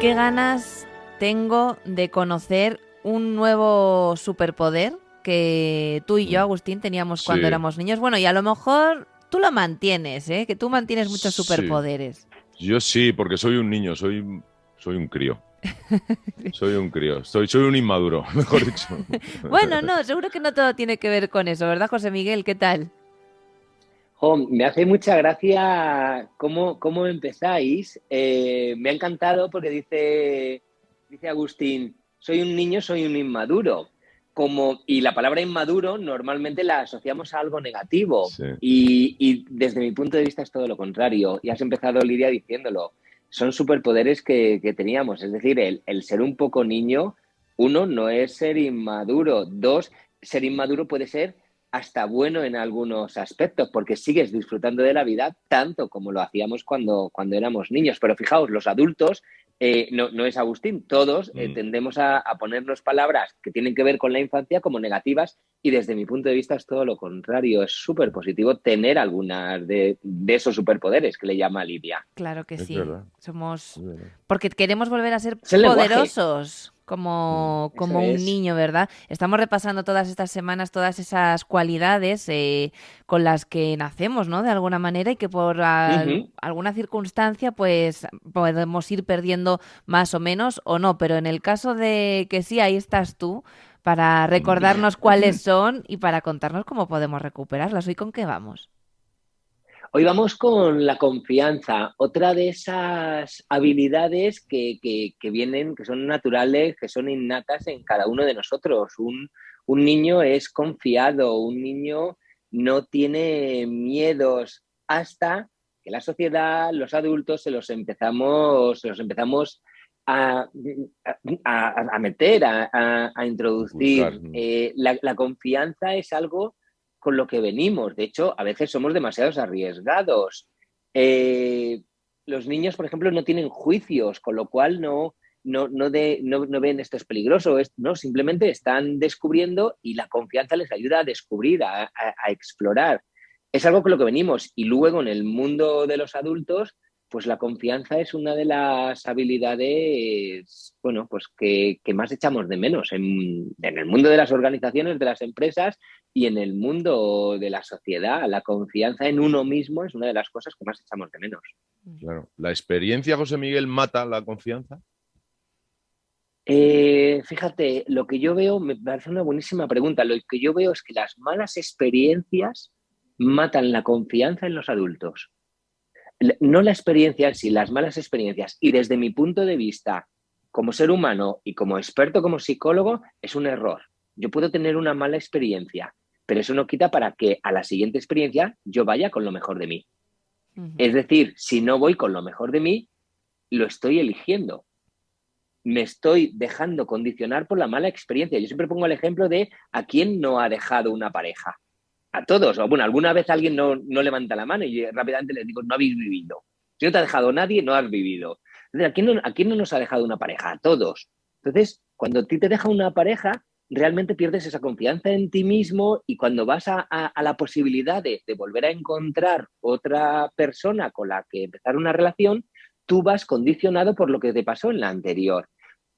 qué ganas tengo de conocer un nuevo superpoder que tú y yo, Agustín, teníamos cuando Sí, éramos niños. Bueno, y a lo mejor tú lo mantienes, ¿eh? Que tú mantienes muchos sí. superpoderes. Yo sí, porque soy un niño, soy un crío. Soy un crío. Soy un inmaduro, mejor dicho. Bueno, no, seguro que no todo tiene que ver con eso, ¿verdad, José Miguel? ¿Qué tal? Jo, me hace mucha gracia cómo empezáis. Me ha encantado porque dice Agustín, soy un niño, soy un inmaduro. Y la palabra inmaduro normalmente la asociamos a algo negativo. Sí. Y desde mi punto de vista es todo lo contrario. Y has empezado, Lidia, diciéndolo. Son superpoderes que teníamos. Es decir, el ser un poco niño, uno, no es ser inmaduro. Dos, ser inmaduro puede ser hasta bueno en algunos aspectos, porque sigues disfrutando de la vida tanto como lo hacíamos cuando éramos niños. Pero fijaos, los adultos, no es Agustín, todos Mm. tendemos a ponernos palabras que tienen que ver con la infancia como negativas y desde mi punto de vista es todo lo contrario. Es súper positivo tener algunas de esos superpoderes que le llama Lidia. Claro que Es sí. verdad, Somos... es verdad. Porque queremos volver a ser Es el lenguaje, poderosos Mm. eso como un es. niño, ¿verdad? Estamos repasando todas estas semanas todas esas cualidades con las que nacemos, ¿no? De alguna manera y que por Ujú. alguna circunstancia pues podemos ir perdiendo más o menos o no. Pero en el caso de que sí, ahí estás tú para recordarnos cuáles son y para contarnos cómo podemos recuperarlas. ¿Hoy con qué vamos? Hoy vamos con la confianza, otra de esas habilidades que vienen, que son naturales, que son innatas en cada uno de nosotros. Un niño es confiado, un niño no tiene miedos hasta que la sociedad, los adultos, se los empezamos a, a meter, a Inculcar. introducir. La confianza es algo con lo que venimos. De hecho, a veces somos demasiados arriesgados. Eh, los niños, por ejemplo, no tienen juicios, con lo cual no ven esto es peligroso, no, simplemente están descubriendo y la confianza les ayuda a descubrir, a explorar. Es algo con lo que venimos. Y luego en el mundo de los adultos, pues la confianza es una de las habilidades, bueno, pues que más echamos de menos en el mundo de las organizaciones, de las empresas y en el mundo de la sociedad. La confianza en uno mismo es una de las cosas que más echamos de menos. Claro. ¿La experiencia, José Miguel, mata la confianza? Fíjate, lo que yo veo me parece una buenísima pregunta. Lo que yo veo es que las malas experiencias matan la confianza en los adultos. No la experiencia en sí, las malas experiencias. Y desde mi punto de vista, como ser humano y como experto, como psicólogo, es un error. Yo puedo tener una mala experiencia, pero eso no quita para que a la siguiente experiencia yo vaya con lo mejor de mí. Ujú. Es decir, si no voy con lo mejor de mí, lo estoy eligiendo. Me estoy dejando condicionar por la mala experiencia. Yo siempre pongo el ejemplo de a quién no ha dejado una pareja. A todos. O bueno, alguna vez alguien no levanta la mano y rápidamente les digo, no habéis vivido. Si no te ha dejado nadie, no has vivido. Entonces, ¿a quién no nos ha dejado una pareja? A todos. Entonces, cuando a ti te deja una pareja, realmente pierdes esa confianza en ti mismo y cuando vas a la posibilidad de volver a encontrar otra persona con la que empezar una relación, tú vas condicionado por lo que te pasó en la anterior.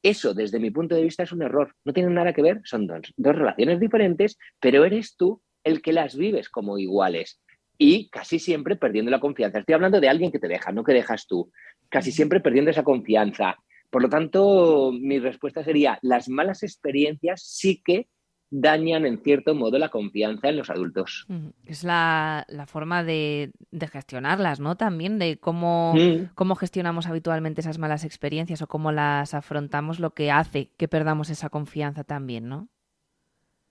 Eso, desde mi punto de vista, es un error. No tienen nada que ver, son dos relaciones diferentes, pero eres tú el que las vives como iguales y casi siempre perdiendo la confianza. Estoy hablando de alguien que te deja, no que dejas tú. Casi Ujú. siempre perdiendo esa confianza. Por lo tanto, mi respuesta sería, las malas experiencias sí que dañan en cierto modo la confianza en los adultos. Ujú. Es la forma de gestionarlas, ¿no? También de Mm. cómo gestionamos habitualmente esas malas experiencias o cómo las afrontamos, lo que hace que perdamos esa confianza también, ¿no?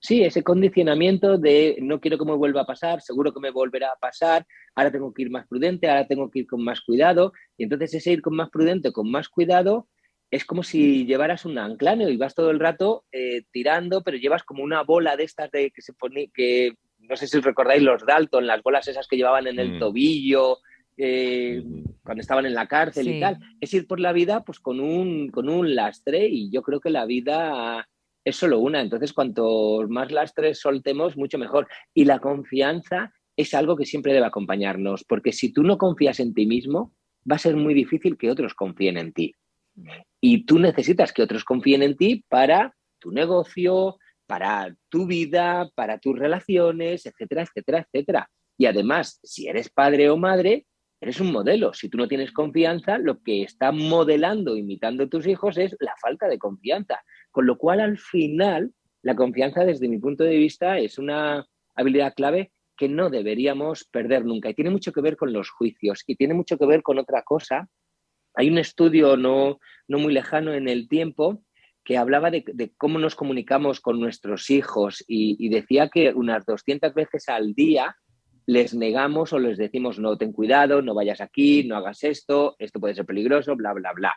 Sí, ese condicionamiento de no quiero que me vuelva a pasar, seguro que me volverá a pasar, ahora tengo que ir más prudente, ahora tengo que ir con más cuidado. Y entonces ese ir con más prudente, con más cuidado, es como si llevaras un anclano y vas todo el rato tirando, pero llevas como una bola de estas de que se pone, que no sé si os recordáis los Dalton, las bolas esas que llevaban en el Mm. tobillo Ujú. cuando estaban en la cárcel y Sí. tal. Es ir por la vida pues con un lastre y yo creo que la vida es solo una. Entonces, cuanto más lastres soltemos, mucho mejor. Y la confianza es algo que siempre debe acompañarnos, porque si tú no confías en ti mismo, va a ser muy difícil que otros confíen en ti. Y tú necesitas que otros confíen en ti para tu negocio, para tu vida, para tus relaciones, etcétera, etcétera, etcétera. Y además, si eres padre o madre, eres un modelo. Si tú no tienes confianza, lo que está modelando, imitando tus hijos es la falta de confianza. Con lo cual, al final, la confianza, desde mi punto de vista, es una habilidad clave que no deberíamos perder nunca. Y tiene mucho que ver con los juicios y tiene mucho que ver con otra cosa. Hay un estudio no muy lejano en el tiempo que hablaba de cómo nos comunicamos con nuestros hijos y decía que unas 200 veces al día les negamos o les decimos no, ten cuidado, no vayas aquí, no hagas esto puede ser peligroso, bla, bla, bla.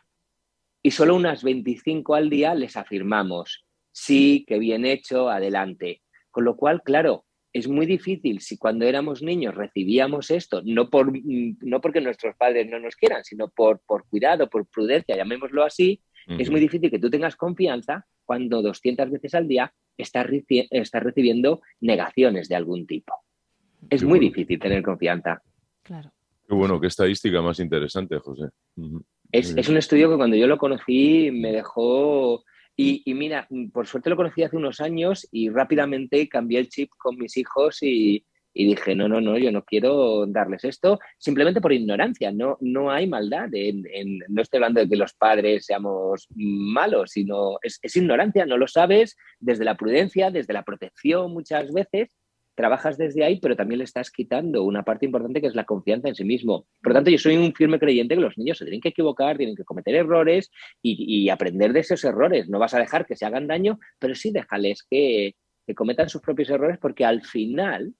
Y solo unas 25 al día les afirmamos, sí, qué bien hecho, adelante. Con lo cual, claro, es muy difícil si cuando éramos niños recibíamos esto, no porque nuestros padres no nos quieran, sino por cuidado, por prudencia, llamémoslo así, es muy difícil que tú tengas confianza cuando 200 veces al día estás recibiendo negaciones de algún tipo. Es muy difícil tener confianza. Claro. Qué bueno, qué estadística más interesante, José. Es un estudio que cuando yo lo conocí me dejó... Y mira, por suerte lo conocí hace unos años y rápidamente cambié el chip con mis hijos y dije, no, yo no quiero darles esto simplemente por ignorancia. No hay maldad. No estoy hablando de que los padres seamos malos, sino es ignorancia, no lo sabes, desde la prudencia, desde la protección muchas veces. Trabajas desde ahí, pero también le estás quitando una parte importante que es la confianza en sí mismo. Por lo tanto, yo soy un firme creyente que los niños se tienen que equivocar, tienen que cometer errores y aprender de esos errores. No vas a dejar que se hagan daño, pero sí déjales que cometan sus propios errores porque al final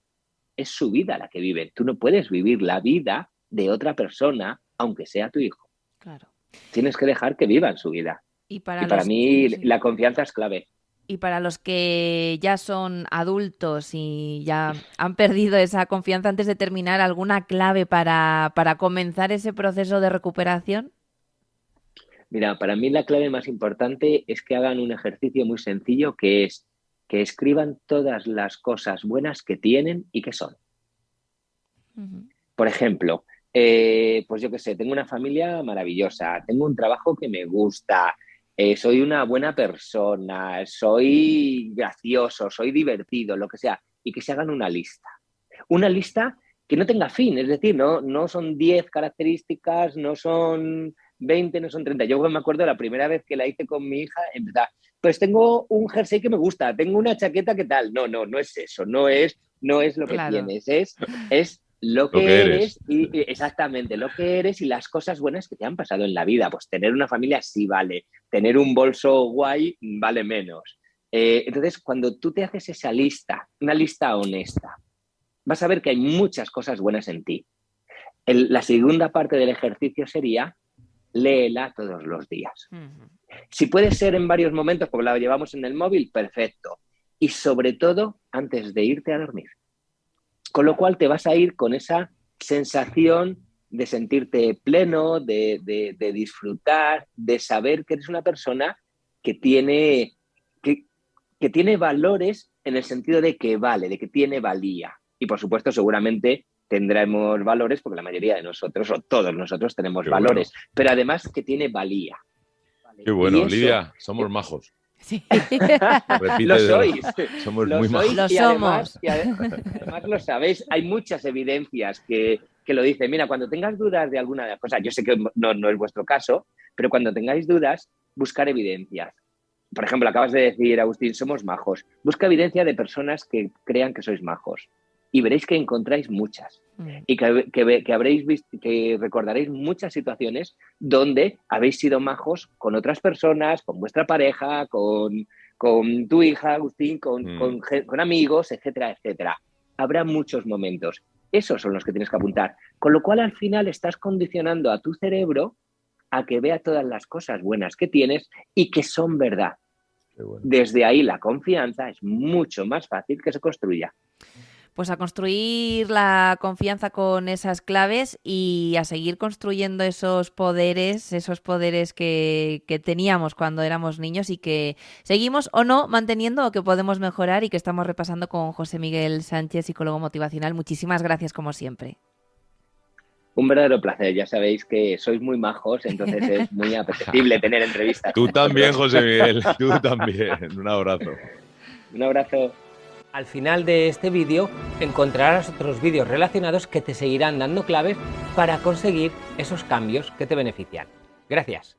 es su vida la que viven. Tú no puedes vivir la vida de otra persona, aunque sea tu hijo. Claro. Tienes que dejar que vivan su vida. Y para mí la confianza es clave. Y para los que ya son adultos y ya han perdido esa confianza, antes de terminar, ¿alguna clave para comenzar ese proceso de recuperación? Mira, para mí la clave más importante es que hagan un ejercicio muy sencillo que es que escriban todas las cosas buenas que tienen y que son. Por ejemplo, pues yo qué sé, tengo una familia maravillosa, tengo un trabajo que me gusta, soy una buena persona, soy gracioso, soy divertido, lo que sea, y que se hagan una lista. Una lista que no tenga fin, es decir, no son 10 características, no son 20, no son 30. Yo me acuerdo la primera vez que la hice con mi hija, empezaba, pues tengo un jersey que me gusta, tengo una chaqueta que tal. No es eso, no es lo que tienes, es lo que eres y exactamente lo que eres y las cosas buenas que te han pasado en la vida. Pues tener una familia sí vale, tener un bolso guay vale menos. Entonces, cuando tú te haces esa lista, una lista honesta, vas a ver que hay muchas cosas buenas en ti. La segunda parte del ejercicio sería léela todos los días. Si puede ser en varios momentos, porque la llevamos en el móvil, perfecto. Y sobre todo, antes de irte a dormir. Con lo cual te vas a ir con esa sensación de sentirte pleno, de disfrutar, de saber que eres una persona que tiene valores en el sentido de que vale, de que tiene valía. Y por supuesto, seguramente tendremos valores porque la mayoría de nosotros, o todos nosotros, tenemos valores, pero además que tiene valía. Qué bueno, Lidia, somos majos. Sí. Lo sois. Somos muy majos. Lo somos. Y además lo sabéis, hay muchas evidencias que lo dicen. Mira, cuando tengas dudas de alguna cosa, yo sé que no es vuestro caso, pero cuando tengáis dudas, buscar evidencias. Por ejemplo, acabas de decir, Agustín, somos majos. Busca evidencia de personas que crean que sois majos. Y veréis que encontráis muchas. Y que habréis visto, que recordaréis muchas situaciones donde habéis sido majos con otras personas, con vuestra pareja, con tu hija, Agustín, con amigos, etcétera, etcétera. Habrá muchos momentos. Esos son los que tienes que apuntar. Con lo cual, al final, estás condicionando a tu cerebro a que vea todas las cosas buenas que tienes y que son verdad. Bueno. Desde ahí, la confianza es mucho más fácil que se construya. Pues a construir la confianza con esas claves y a seguir construyendo esos poderes que teníamos cuando éramos niños y que seguimos o no manteniendo o que podemos mejorar y que estamos repasando con José Miguel Sánchez, psicólogo motivacional. Muchísimas gracias como siempre. Un verdadero placer. Ya sabéis que sois muy majos, entonces es muy apetecible tener entrevistas. Tú también, José Miguel, tú también. Un abrazo. Un abrazo. Al final de este vídeo encontrarás otros vídeos relacionados que te seguirán dando claves para conseguir esos cambios que te benefician. Gracias.